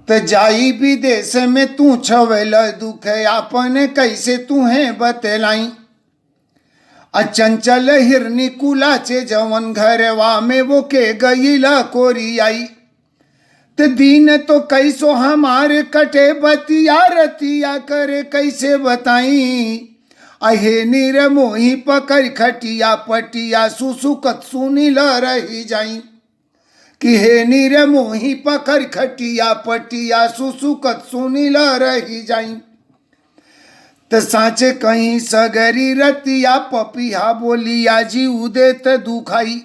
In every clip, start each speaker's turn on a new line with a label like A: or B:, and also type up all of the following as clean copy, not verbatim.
A: त जाई विदेश में तू छवेल दुख आपन कैसे तुहे बतलाई। अचंचल हिरनी कुलाचे जवन घरवा में वो के गईला कोरियाई। त दीन तो कैसो हमारे कटे बतिया रतिया करे कैसे बताई। अहे नीर मोही पकड़ खटिया पटिया सुसुकत सुनील रही जाई। कि हे नीर मोही पकड़ खटिया पटिया सुसुकत सुनील रही जाई। त साँचे कहीं सगरी रतिया पपिया बोलिया जी उदेत दुखाई।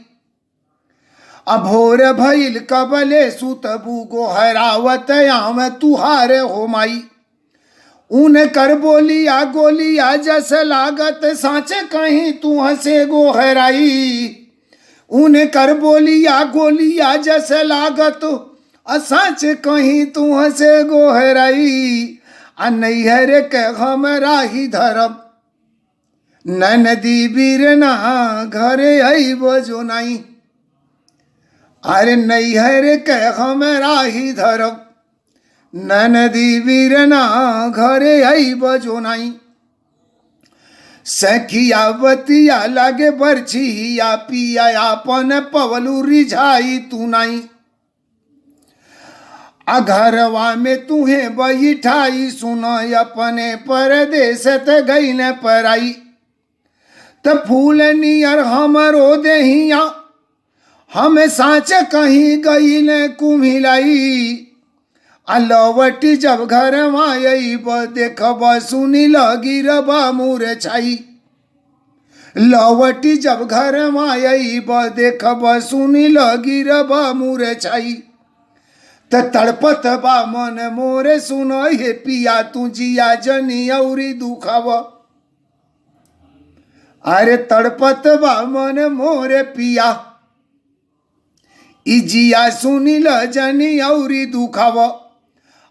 A: अभोर भइल कबले सुतबू गोहरावत आव तुहार हो माई। ऊन कर बोलिया गोलिया जस लागत साँचे कहीं तू हंसे गोहराई। ऊन कर बोलिया गोलिया जस लागत साँच कहीं तू हंसे गोहराई। आ नैहर के हमरा ही धरम ननदी बीरना घरे आई बजो नाई। अरे नैहर के हमरा ही धरम ननदी बीरना घरे आई बजो नाई। सखिया बतिया लागे बरछिया पिया आपन पवलू रिझाई तू नाई। आ घरवा में तुहे बैठाई सुन अपने परदेश त गईन पराई। त फूल नियर हमरो देहिया हम साँच कहीं गईन कुम्हिलाई। आ लवटी जब घर मायब देखब सुनी गिरब मुर छाई। लवटी जब घर मायब देखब सुनी गिरब मुर छाई। त तड़पत बा मन मोरे सुनो हे पिया तू जिया जनी औरी दुखाव। अरे तड़पत बा मन मोरे पिया ई जिया सुनील जनी औरी दुखाव।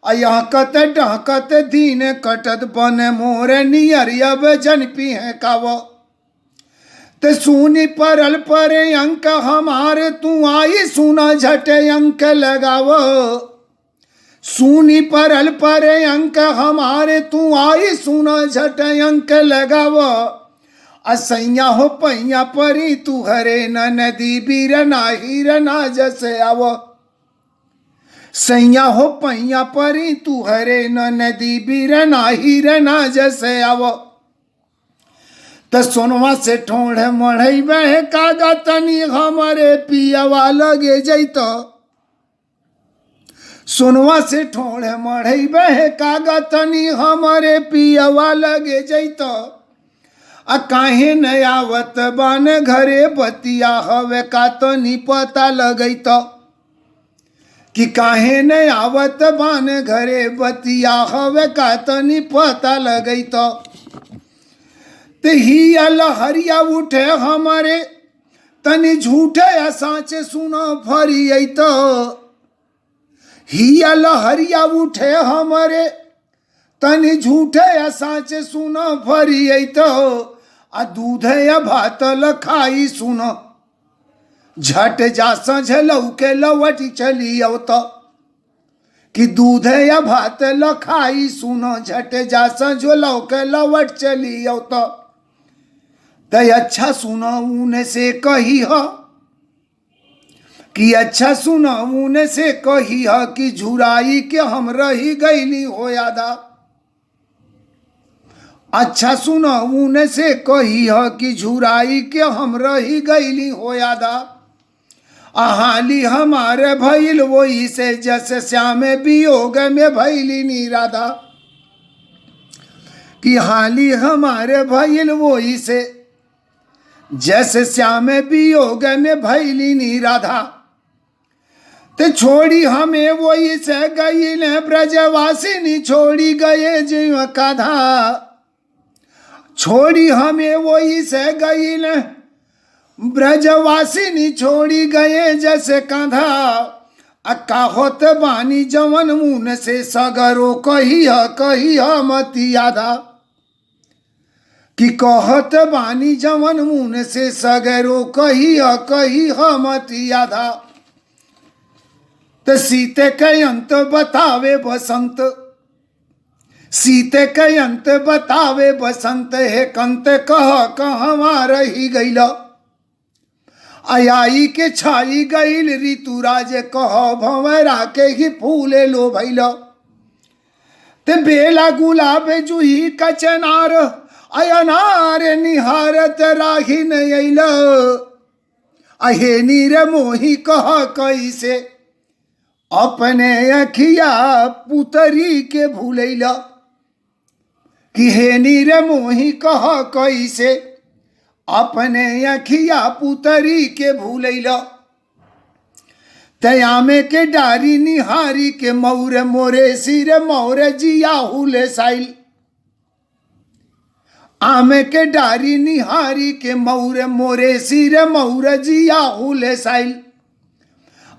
A: अयहकत डहकत दिन कटत बन मोरे नियरियब जन पिहे काव। ते सुनी परल परे अंक हमारे तू आई सुना झटे अंक लगाव। सुनी परल परे अंक हमारे तू आई सुना झटे अंक लगाव। असैया हो पैया परी तू हरे नदी बीरना हीरना जसे आव। सैया हो पैया परी तू हरे नदी बीरना हीरना जसे आव। त सोनवा से ठोड़ मढ़ई बह कागा तनी हमारे पियावा लगे जैत। सोनवा से ठोड़ मढ़ई बह कागा तनी हमारे पियावा लगे जैत। आ काहे न आवत बान घरे बतिया हवे का तनी पता लगैत। कि काहे न आवत बान घरे बतिया हवे का तनी पता लगैत। ते ही लहरिया उठे हमारे तनी झूठे या साँचे सुनो फरी तो। ही लहरिया उठे हमारे तनी झूठे या साँचे सुनो फरी तो। आ दूध या भात लखाई सुनो झट जा सझलौ के लवटी चली अवत। कि दूध या भात लखाई सुनो झट जा सझलौ के लवट चली अवत। तय अच्छा सुनो ऊन से कही ह कि अच्छा सुनो ऊन से कही ह कि झुराई के हम रही गईली हो यादा। अच्छा सुनो ऊन से कही ह कि झुराई के हम रही गईली हो यादा। हाली हमारे भइल वही से जैसे श्याम वियोग में भइली निराधा। कि हाली हमारे भइल वही से जैसे श्याम वियोग में भैली निराधा। ते छोड़ी हमें वही से गई न ब्रजवासिनी छोड़ी गए जीव काधा। छोड़ी हमें वही से गई न ब्रजवासिनी छोड़ी गए जैसे कांधा। अक्का होत बानी जवन मुन से सगरो कही मती आधा। कि कहत बानी जवन मुन से सगरो कही मती आधा। तो सीते के अंत बतावे बसंत, सीते के अंत बतावे बसंत, हे कंत कह कहवा रही गईल, आई के छाई गईल ऋतुराज, कह भंवरा के ही फूले लो भैल, ते बेला गुलाब जूही कचनार, अयनार निहारत राही नयल, अहे नीर मोही कह कैसे अपने अखिया पुतरी के भूलैला, कि हे नीर मोही कह कैसे अपने अखिया पुतरी के भूलैला, तयामे के डारी निहारी के मौर मोरे सिर मौर जिया हुले साइल, आमे के डारी निहारी के मौर मोरे सिर मौर जिया हुले साइल,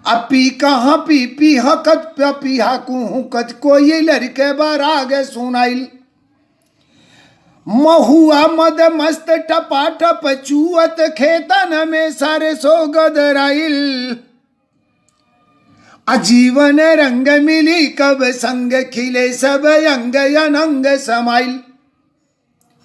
A: अपी कहाँ पी पी हकत पिहा कुहकत, कोई लड़के बाराग सुनाइल, महुआ मद मस्त टपाटप चुअत खेतन में सारे सो गदराइल, आजीवन रंग मिली कब संग खिले सब अंग अनंग समाइल,